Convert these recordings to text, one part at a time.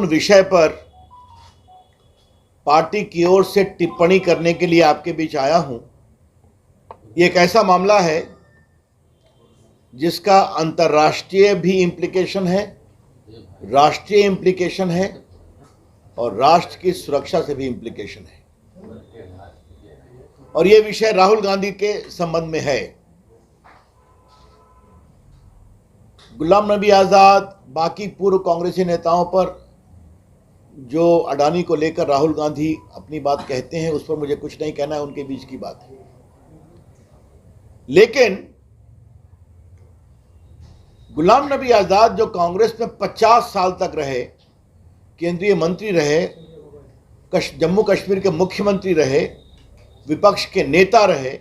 महत्वपूर्ण विषय पर पार्टी की ओर से टिप्पणी करने के लिए आपके बीच आया हूं। ये एक ऐसा मामला है जिसका अंतर्राष्ट्रीय भी इम्प्लीकेशन है, राष्ट्रीय इम्प्लीकेशन है और राष्ट्र की सुरक्षा से भी इम्प्लीकेशन है। और यह विषय राहुल गांधी के संबंध में है। गुलाम नबी आज़ाद, बाकी पूर्व कांग्रेसी नेताओं पर जो अडानी को लेकर राहुल गांधी अपनी बात कहते हैं, उस पर मुझे कुछ नहीं कहना है, उनके बीच की बात है। लेकिन गुलाम नबी आज़ाद जो कांग्रेस में 50 साल तक रहे, केंद्रीय मंत्री रहे, जम्मू कश्मीर के मुख्यमंत्री रहे, विपक्ष के नेता रहे,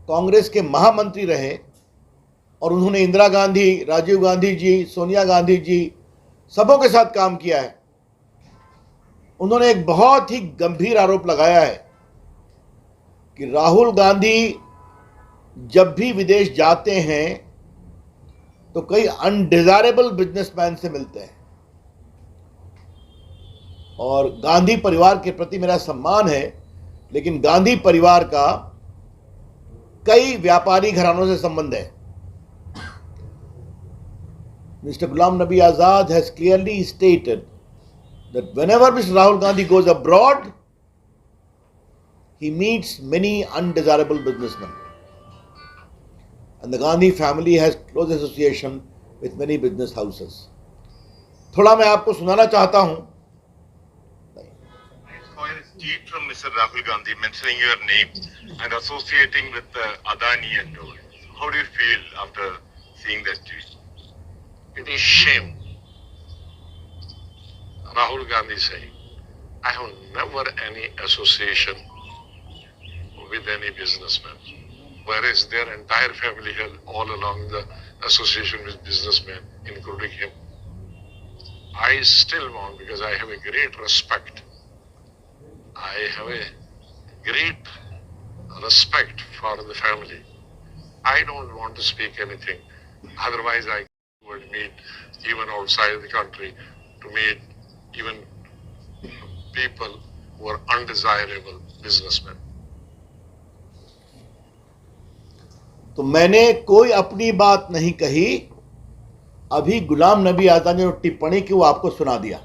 कांग्रेस के महामंत्री रहे और उन्होंने इंदिरा गांधी, राजीव गांधी जी, सोनिया गांधी जी सबों के साथ काम किया है। उन्होंने एक बहुत ही गंभीर आरोप लगाया है कि राहुल गांधी जब भी विदेश जाते हैं तो कई अनडिजायरेबल बिजनेसमैन से मिलते हैं। और गांधी परिवार के प्रति मेरा सम्मान है, लेकिन गांधी परिवार का कई व्यापारी घरानों से संबंध है। Mr. Ghulam Nabi Azad has clearly stated that whenever Mr. Rahul Gandhi goes abroad, he meets many undesirable businessmen. And the Gandhi family has close association with many business houses. थोड़ा मैं आपको सुनाना चाहता हूं। Tweet from Mr. Rahul Gandhi mentioning your name and associating with Adani and all. How do you feel after seeing that tweet? It is shame. Rahul Gandhi saying, I have never any association with any businessman, whereas their entire family had all along the association with businessmen, including him. I still want, because I have a great respect. I have a great respect for the family. I don't want to speak anything. Otherwise, I would meet even outside the country to meet even people who are undesirable businessmen. तो मैंने कोई अपनी बात नहीं कही। अभी गुलाम नबी आज़ाद ने जो टिप्पणी की वो आपको सुना दिया।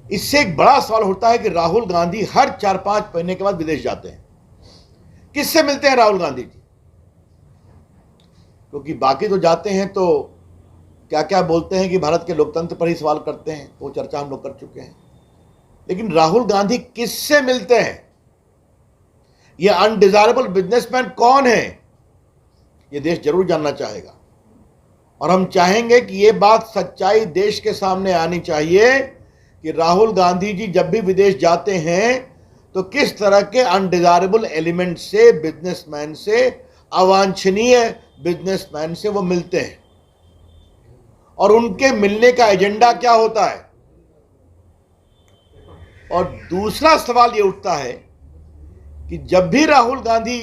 इससे एक बड़ा सवाल उठता है कि राहुल गांधी हर 4-5 महीने के बाद विदेश जाते हैं। किससे मिलते हैं राहुल गांधी जी? क्योंकि बाकी तो जाते हैं तो क्या क्या बोलते हैं कि भारत के लोकतंत्र पर ही सवाल करते हैं, वो चर्चा हम लोग कर चुके हैं। लेकिन राहुल गांधी किससे मिलते हैं? ये अनडिजायरेबल बिजनेसमैन कौन है? ये देश जरूर जानना चाहेगा। और हम चाहेंगे कि ये बात सच्चाई देश के सामने आनी चाहिए कि राहुल गांधी जी जब भी विदेश जाते हैं तो किस तरह के अनडिजायरेबल एलिमेंट से, बिजनेसमैन से, अवांछनीय बिजनेसमैन से वो मिलते हैं और उनके मिलने का एजेंडा क्या होता है। और दूसरा सवाल ये उठता है कि जब भी राहुल गांधी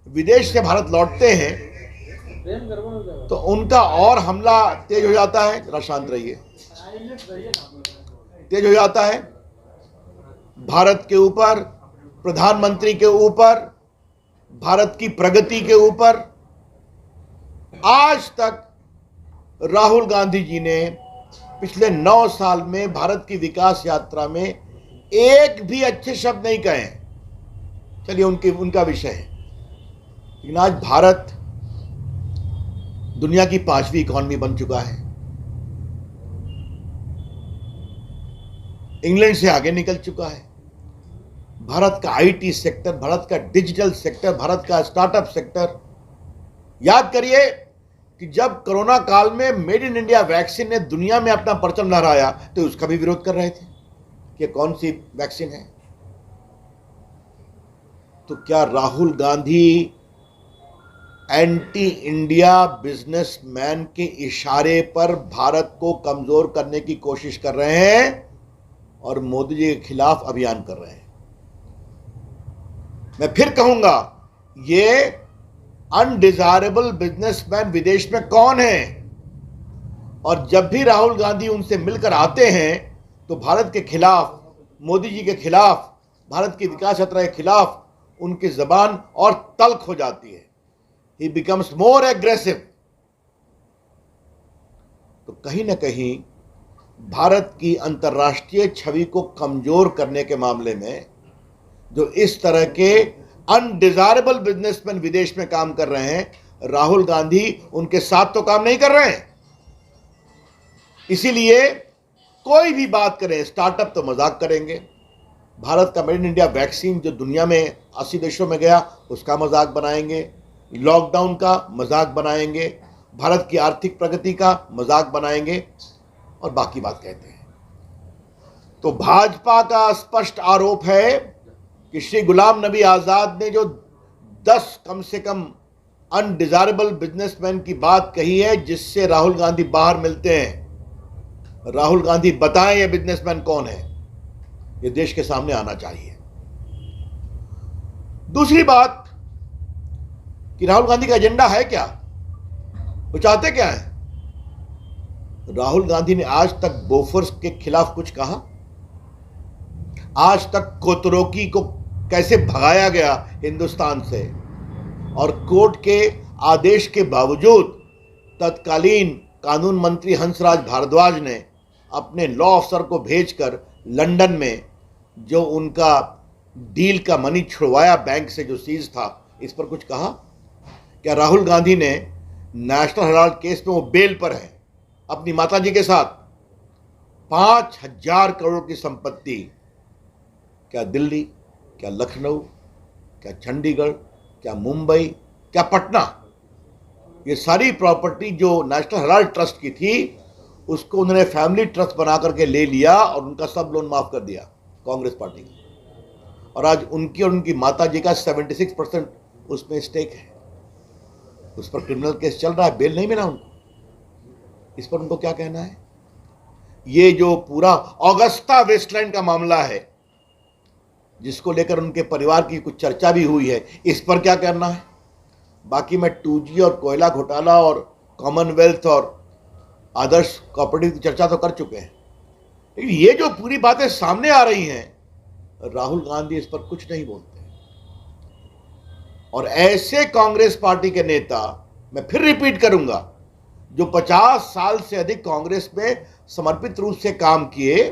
विदेश से भारत लौटते हैं तो उनका और हमला तेज हो जाता है। जरा शांत रहिए। तेज हो जाता है भारत के ऊपर, प्रधानमंत्री के ऊपर, भारत की प्रगति के ऊपर। आज तक राहुल गांधी जी ने पिछले 9 साल में भारत की विकास यात्रा में एक भी अच्छे शब्द नहीं कहे। चलिए उनका विषय है। लेकिन आज भारत दुनिया की 5वीं इकॉनमी बन चुका है, इंग्लैंड से आगे निकल चुका है। भारत का आईटी सेक्टर, भारत का डिजिटल सेक्टर, भारत का स्टार्टअप सेक्टर। याद करिए कि जब कोरोना काल में मेड इन इंडिया वैक्सीन ने दुनिया में अपना परचम लहराया तो उसका भी विरोध कर रहे थे कि कौन सी वैक्सीन है। तो क्या Rahul Gandhi anti India businessman के इशारे पर भारत को कमजोर करने की कोशिश कर रहे हैं और मोदी जी के खिलाफ अभियान कर रहे हैं? मैं फिर कहूंगा, ये अनडिजायरेबल बिजनेसमैन विदेश में कौन है और जब भी राहुल गांधी उनसे मिलकर आते हैं तो भारत के खिलाफ, मोदी जी के खिलाफ, भारत की विकास यात्रा के खिलाफ उनकी जबान और तल्ख हो जाती है। ही बिकम्स मोर एग्रेसिव। तो कहीं ना कहीं भारत की अंतर्राष्ट्रीय छवि को कमजोर करने के मामले में जो इस तरह के अनडिजायरेबल बिजनेसमैन विदेश में काम कर रहे हैं, राहुल गांधी उनके साथ तो काम नहीं कर रहे हैं। इसीलिए कोई भी बात करें, स्टार्टअप तो मजाक करेंगे, भारत का मेड इन इंडिया वैक्सीन जो दुनिया में 80 देशों में गया उसका मजाक बनाएंगे, लॉकडाउन का मजाक बनाएंगे, भारत की आर्थिक प्रगति का मजाक बनाएंगे और बाकी बात कहते हैं। तो भाजपा का स्पष्ट आरोप है कि श्री गुलाम नबी आजाद ने जो 10 कम से कम अनडिजायरेबल बिजनेसमैन की बात कही है जिससे राहुल गांधी बाहर मिलते हैं। राहुल गांधी बताएं ये बिजनेसमैन कौन है, ये देश के सामने आना चाहिए। दूसरी बात कि राहुल गांधी का एजेंडा है क्या, वो चाहते क्या है। राहुल गांधी ने आज तक बोफोर्स के खिलाफ कुछ कहा? आज तक कोतरोकी को कैसे भगाया गया हिंदुस्तान से, और कोर्ट के आदेश के बावजूद तत्कालीन कानून मंत्री हंसराज भारद्वाज ने अपने लॉ अफसर को भेजकर लंदन में जो उनका डील का मनी छुड़वाया बैंक से जो सीज था, इस पर कुछ कहा क्या? राहुल गांधी ने नेशनल हेराल्ड केस में वो बेल पर है अपनी माताजी के साथ, 5,000 करोड़ की संपत्ति, क्या दिल्ली, क्या लखनऊ, क्या चंडीगढ़, क्या मुंबई, क्या पटना, ये सारी प्रॉपर्टी जो नेशनल हेराल्ड ट्रस्ट की थी उसको उन्होंने फैमिली ट्रस्ट बना करके ले लिया और उनका सब लोन माफ कर दिया कांग्रेस पार्टी का। और आज उनकी और उनकी माताजी का 76% उसमें स्टेक है। उस पर क्रिमिनल केस चल रहा है, बेल नहीं मिला उनको। इस पर उनको क्या कहना है? ये जो पूरा ऑगस्टा वेस्टलैंड का मामला है जिसको लेकर उनके परिवार की कुछ चर्चा भी हुई है, इस पर क्या करना है? बाकी मैं 2G और कोयला घोटाला और कॉमनवेल्थ और आदर्श कॉपरेटिव की चर्चा तो कर चुके हैं, लेकिन ये जो पूरी बातें सामने आ रही हैं, राहुल गांधी इस पर कुछ नहीं बोलते। और ऐसे कांग्रेस पार्टी के नेता, मैं फिर रिपीट करूंगा, जो 50 साल से अधिक कांग्रेस में समर्पित रूप से काम किए,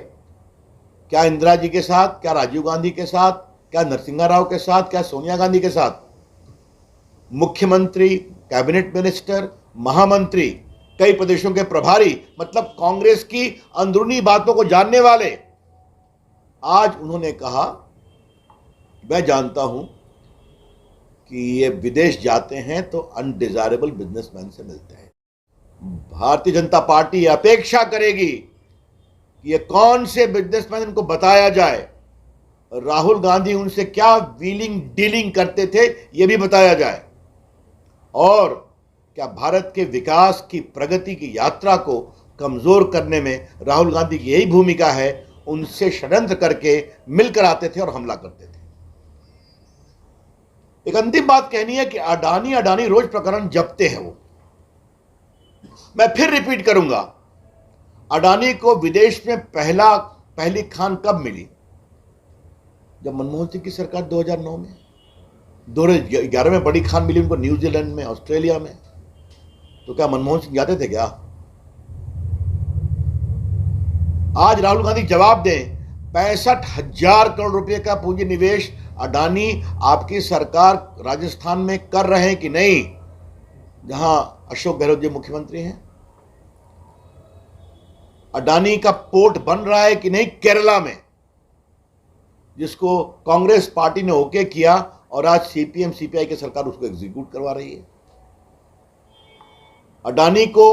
क्या इंदिरा जी के साथ, क्या राजीव गांधी के साथ, क्या नरसिम्हा राव के साथ, क्या सोनिया गांधी के साथ, मुख्यमंत्री, कैबिनेट मिनिस्टर, महामंत्री, कई प्रदेशों के प्रभारी, मतलब कांग्रेस की अंदरूनी बातों को जानने वाले, आज उन्होंने कहा मैं जानता हूं कि ये विदेश जाते हैं तो अनडिजायरेबल बिजनेसमैन से मिलते हैं। भारतीय जनता पार्टी अपेक्षा करेगी कि ये कौन से बिजनेसमैन इनको बताया जाए, राहुल गांधी उनसे क्या व्हीलिंग डीलिंग करते थे ये भी बताया जाए, और क्या भारत के विकास की, प्रगति की यात्रा को कमजोर करने में राहुल गांधी की यही भूमिका है। उनसे षड्यंत्र करके मिलकर आते थे और हमला करते थे। एक अंतिम बात कहनी है कि अडानी रोज प्रकरण जपते हैं वो। मैं फिर रिपीट करूंगा, अडानी को विदेश में पहली खान कब मिली? जब मनमोहन सिंह की सरकार 2009 में, 2011 में बड़ी खान मिली उनको न्यूजीलैंड में, ऑस्ट्रेलिया में। तो क्या मनमोहन सिंह जाते थे क्या? आज राहुल गांधी जवाब दें, 65,000 करोड़ रुपए का पूंजी निवेश अडानी आपकी सरकार राजस्थान में कर रहे हैं कि नहीं, जहां अशोक गहलोत जी मुख्यमंत्री हैं? अडानी का पोर्ट बन रहा है कि नहीं केरला में, जिसको कांग्रेस पार्टी ने ओके किया और आज सीपीएम सीपीआई की सरकार उसको एग्जीक्यूट करवा रही है। अडानी को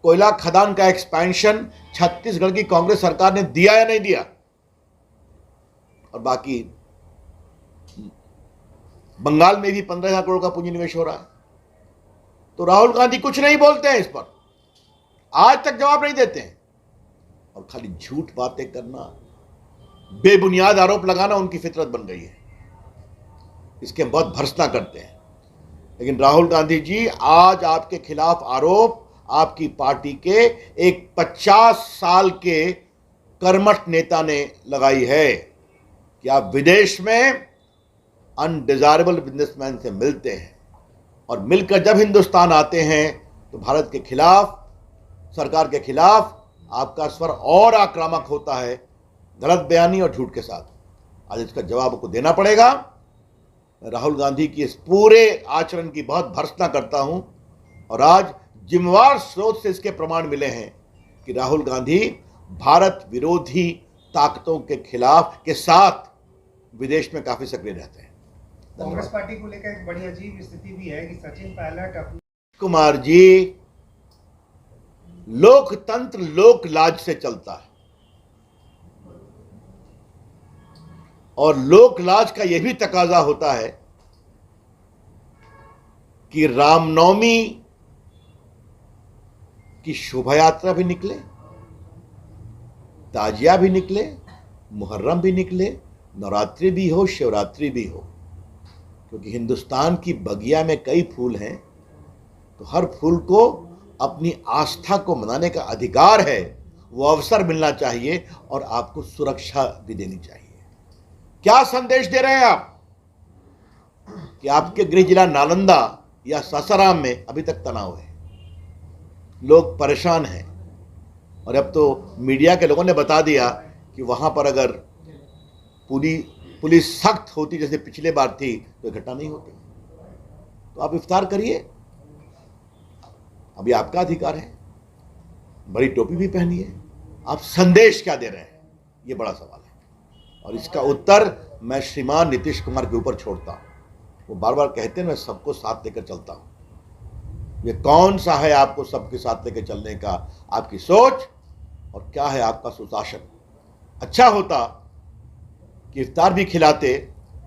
कोयला खदान का एक्सपेंशन छत्तीसगढ़ की कांग्रेस सरकार ने दिया या नहीं दिया? और बाकी बंगाल में भी 15,000 करोड़ का पूंजी निवेश हो रहा है। तो राहुल गांधी कुछ नहीं बोलते हैं इस पर, आज तक जवाब नहीं देते हैं, और खाली झूठ बातें करना, बेबुनियाद आरोप लगाना उनकी फितरत बन गई है। इसके बहुत भर्त्सना करते हैं। लेकिन राहुल गांधी जी, आज आपके खिलाफ आरोप आपकी पार्टी के एक 50 साल के कर्मठ नेता ने लगाई है कि आप विदेश में अनडिजायरेबल बिजनेसमैन से मिलते हैं और मिलकर जब हिंदुस्तान आते हैं तो भारत के खिलाफ, सरकार के खिलाफ आपका स्वर और आक्रामक होता है, गलत बयानी और झूठ के साथ। आज इसका जवाब आपको देना पड़ेगा। मैं राहुल गांधी की इस पूरे आचरण की बहुत भर्त्सना करता हूं और आज जिम्मेवार स्रोत से इसके प्रमाण मिले हैं कि राहुल गांधी भारत विरोधी ताकतों के खिलाफ के साथ विदेश में काफी सक्रिय रहते हैं। कांग्रेस पार्टी को लेकर एक बड़ी अजीब स्थिति भी है कि सचिन पायलट अपनी कुमार जी, लोकतंत्र लोक लाज से चलता है और लोक लाज का यह भी तकाजा होता है कि रामनवमी की शोभा यात्रा भी निकले, ताजिया भी निकले, मुहर्रम भी निकले, नवरात्रि भी हो, शिवरात्रि भी हो, क्योंकि हिंदुस्तान की बगिया में कई फूल हैं तो हर फूल को अपनी आस्था को मनाने का अधिकार है, वो अवसर मिलना चाहिए और आपको सुरक्षा भी देनी चाहिए। क्या संदेश दे रहे हैं आप कि आपके गृह जिला नालंदा या सासाराम में अभी तक तनाव है, लोग परेशान हैं और अब तो मीडिया के लोगों ने बता दिया कि वहां पर अगर पुलिस सख्त होती जैसे पिछले बार थी तो घटना नहीं होती। तो आप इफ्तार करिए, अभी आपका अधिकार है, बड़ी टोपी भी पहनिए। आप संदेश क्या दे रहे हैं, ये बड़ा सवाल है और इसका उत्तर मैं श्रीमान नीतीश कुमार के ऊपर छोड़ता हूं। वो बार बार कहते हैं मैं सबको साथ लेकर चलता हूं। ये कौन सा है आपको सबके साथ लेकर चलने का आपकी सोच और क्या है आपका सुशासन? अच्छा होता कि इफ्तार भी खिलाते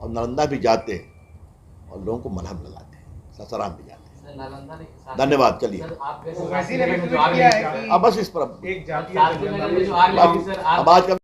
और नालंदा भी जाते और लोगों को मलहम लगाते, सासाराम भी जाते। धन्यवाद। चलिए वैसी ने भी ट्वीट किया है कि अब बस इस पर एक जातीय अब आज का